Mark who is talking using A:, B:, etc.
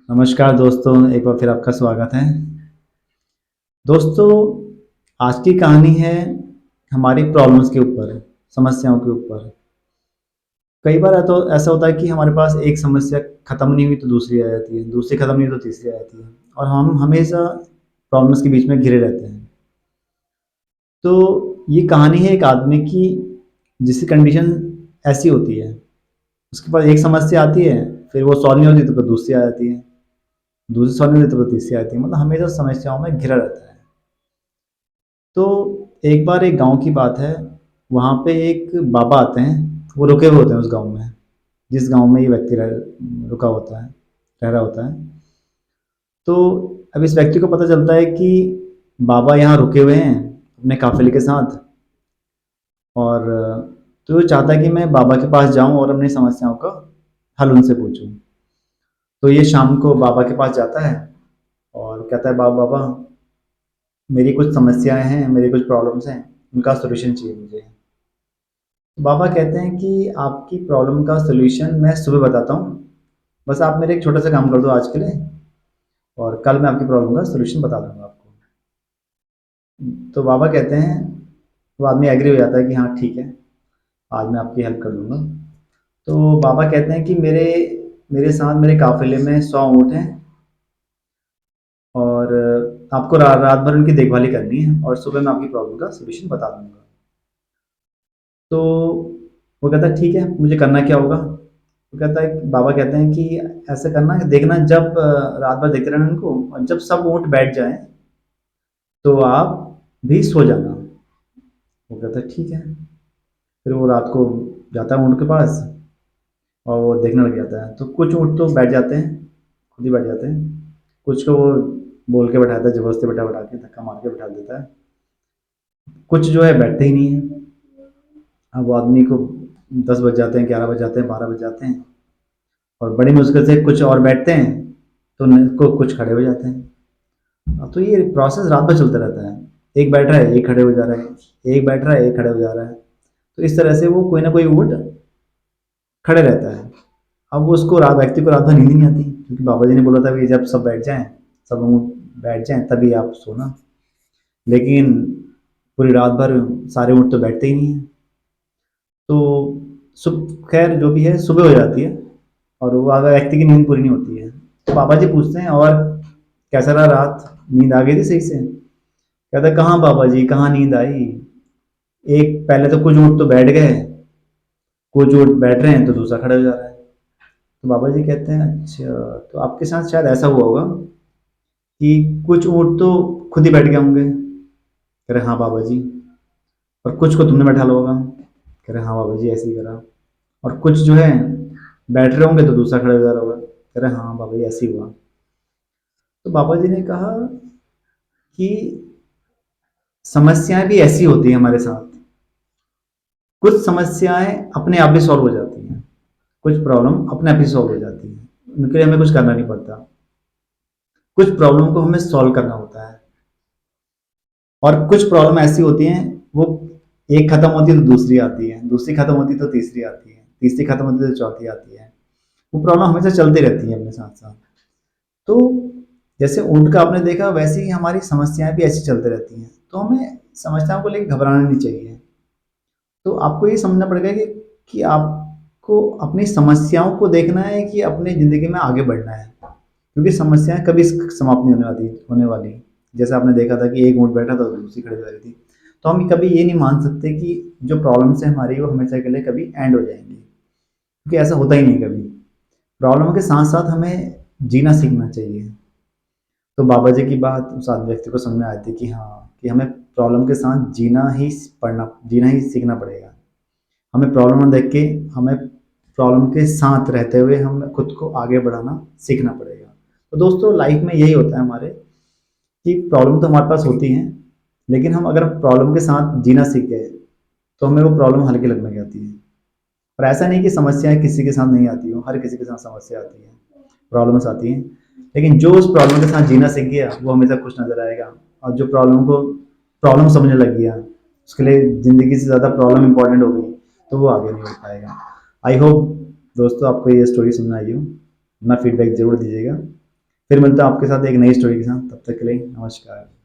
A: नमस्कार दोस्तों, एक बार फिर आपका स्वागत है। दोस्तों, आज की कहानी है हमारी प्रॉब्लम्स के ऊपर, समस्याओं के ऊपर। कई बार तो ऐसा होता है कि हमारे पास एक समस्या खत्म नहीं हुई तो दूसरी आ जाती है, दूसरी खत्म नहीं हुई तो तीसरी आ जाती है और हम हमेशा प्रॉब्लम्स के बीच में घिरे रहते हैं। तो ये कहानी है एक आदमी की जिसकी कंडीशन ऐसी होती है, उसके पास एक समस्या आती है, फिर वो सॉल्व नहीं होती तो फिर दूसरी आ जाती है, दूसरी सॉल्व नहीं होती तो फिर तीसरी आती है, मतलब हमेशा समस्याओं में घिरा रहता है। तो एक बार एक गांव की बात है, वहाँ पे एक बाबा आते हैं। वो रुके हुए होते हैं उस गांव में, जिस गांव में ये व्यक्ति रुका होता है, रह रहा होता है। तो अब इस व्यक्ति को पता चलता है कि बाबा यहाँ रुके हुए हैं अपने काफिले के साथ। और तो वो चाहता है कि मैं बाबा के पास जाऊं और अपनी समस्याओं का हल उनसे पूछूं। तो ये शाम को बाबा के पास जाता है और कहता है, बाबा बाबा, मेरी कुछ समस्याएं हैं, मेरी कुछ प्रॉब्लम्स हैं, उनका सॉल्यूशन चाहिए मुझे। बाबा कहते हैं कि आपकी प्रॉब्लम का सॉल्यूशन मैं सुबह बताता हूँ, बस आप मेरे एक छोटा सा काम कर दो आज के लिए, और कल मैं आपकी प्रॉब्लम का सॉल्यूशन बता दूंगा आपको। तो बाबा कहते हैं, वो आदमी एग्री हो जाता है कि हाँ ठीक है, आज मैं आपकी हेल्प कर दूंगा। तो बाबा कहते हैं कि मेरे मेरे साथ मेरे काफिले में 100 ऊँट हैं, और आपको रात भर उनकी देखभाली करनी है और सुबह मैं आपकी प्रॉब्लम का सॉल्यूशन बता दूंगा। तो वो कहता है ठीक है, मुझे करना क्या होगा? वो कहता है, बाबा कहते हैं कि ऐसा करना कि देखना, जब रात भर देखते रहना उनको, और जब सब ऊँट बैठ जाएं तो आप भी सो जाना। वो कहता है ठीक है। फिर वो रात को जाता है ऊँट के पास और वो देखने लग जाता है। तो कुछ ऊँट तो बैठ जाते हैं, खुद ही बैठ जाते हैं। कुछ को वो बोल के बैठाता है, जबरदस्ती बैठा बैठा के धक्का मार के बैठा देता है। कुछ जो है बैठते ही नहीं है। अब वो आदमी को 10 बज जाते हैं, 11 बज जाते हैं, 12 बज जाते हैं, और बड़ी मुश्किल से कुछ और बैठते हैं, तो कुछ खड़े हो जाते हैं। तो ये प्रोसेस रात भर चलता रहता है। एक बैठ रहा है, एक खड़े हो जा रहा है, एक बैठ रहा है, एक खड़े हो जा रहा है। तो इस तरह से वो कोई ना कोई ऊँट खड़े रहता है। अब वो उसको रात व्यक्ति को रात भर नींद नहीं आती, क्योंकि बाबा जी ने बोला था कि जब सब बैठ जाएं, सब ऊँट बैठ जाएं तभी आप सोना। लेकिन पूरी रात भर सारे ऊँट तो बैठते ही नहीं हैं। तो खैर जो भी है, सुबह हो जाती है और वो आधा व्यक्ति की नींद पूरी नहीं होती है। तो बाबा जी पूछते हैं, और कैसा रहा रात, नींद आ गई थी सही से? कहता है, कहाँ बाबा जी, कहाँ नींद आई। एक पहले तो कुछ ऊँट तो बैठ गए, कुछ ऊँट बैठ रहे हैं तो दूसरा खड़ा हो जा रहा है। तो बाबा जी कहते हैं, अच्छा, तो आपके साथ शायद ऐसा हुआ होगा कि कुछ ऊँट तो खुद ही बैठ गए होंगे। कह रहे हाँ बाबा जी। और कुछ को तुमने बैठा लो होगा। कह रहे हाँ बाबा जी, ऐसे ही करा। और कुछ जो है बैठ रहे होंगे तो दूसरा खड़ा हो जा रहा होगा। कह रहे हाँ बाबा जी, ऐसे ही हुआ। तो बाबा जी ने कहा कि समस्याएं भी ऐसी होती हैं हमारे साथ। कुछ समस्याएं अपने आप ही सॉल्व हो जाती हैं, कुछ प्रॉब्लम अपने आप ही सॉल्व हो जाती हैं, उनके लिए हमें कुछ करना नहीं पड़ता। कुछ प्रॉब्लम को हमें सॉल्व करना होता है, और कुछ प्रॉब्लम ऐसी होती हैं, वो एक खत्म होती है तो दूसरी आती है, दूसरी खत्म होती है तो तीसरी आती है, तीसरी खत्म होती है तो चौथी आती है। वो प्रॉब्लम हमेशा चलती रहती है अपने साथ साथ। तो जैसे ऊँट का आपने देखा, वैसे ही हमारी समस्याएं भी ऐसी चलती रहती हैं, तो हमें समस्याओं को लेकर घबराना नहीं चाहिए। तो आपको ये समझना पड़ेगा कि आपको अपनी समस्याओं को देखना है कि अपनी ज़िंदगी में आगे बढ़ना है, क्योंकि समस्याएं कभी समाप्त नहीं होने वाली। जैसे आपने देखा था कि एक ऊँट बैठा था तो दूसरी खड़ी हो रही थी। तो हम कभी ये नहीं मान सकते कि जो प्रॉब्लम्स है हमारी, वो हमेशा के लिए कभी एंड हो जाएंगी, क्योंकि ऐसा होता ही नहीं कभी। प्रॉब्लम के साथ साथ हमें जीना सीखना चाहिए। तो बाबा जी की बात उस आदमी व्यक्ति को समझ में आई थी कि हाँ, कि हमें प्रॉब्लम के साथ जीना ही सीखना पड़ेगा। हमें प्रॉब्लम में देख के, हमें प्रॉब्लम के साथ रहते हुए हमें खुद को आगे बढ़ाना सीखना पड़ेगा। तो दोस्तों, लाइफ में यही होता है हमारे, कि प्रॉब्लम तो हमारे पास होती हैं, लेकिन हम अगर प्रॉब्लम के साथ जीना सीख गए तो हमें वो प्रॉब्लम हल्की लगने लग जाती है। और ऐसा नहीं कि समस्याएं किसी के साथ नहीं आती हो, हर किसी के साथ समस्या आती है, प्रॉब्लम्स आती हैं। लेकिन जो उस प्रॉब्लम के साथ जीना सीख गया वो हमेशा खुश नजर आएगा। और जो प्रॉब्लम समझने लग गया, उसके लिए ज़िंदगी से ज़्यादा प्रॉब्लम इंपॉर्टेंट हो गई, तो वो आगे नहीं बढ़ पाएगा। आई होप दोस्तों आपको ये स्टोरी समझ आई हो। अपना फीडबैक ज़रूर दीजिएगा। फिर मिलता हूँ आपके साथ एक नई स्टोरी के साथ, तब तक के लिए नमस्कार।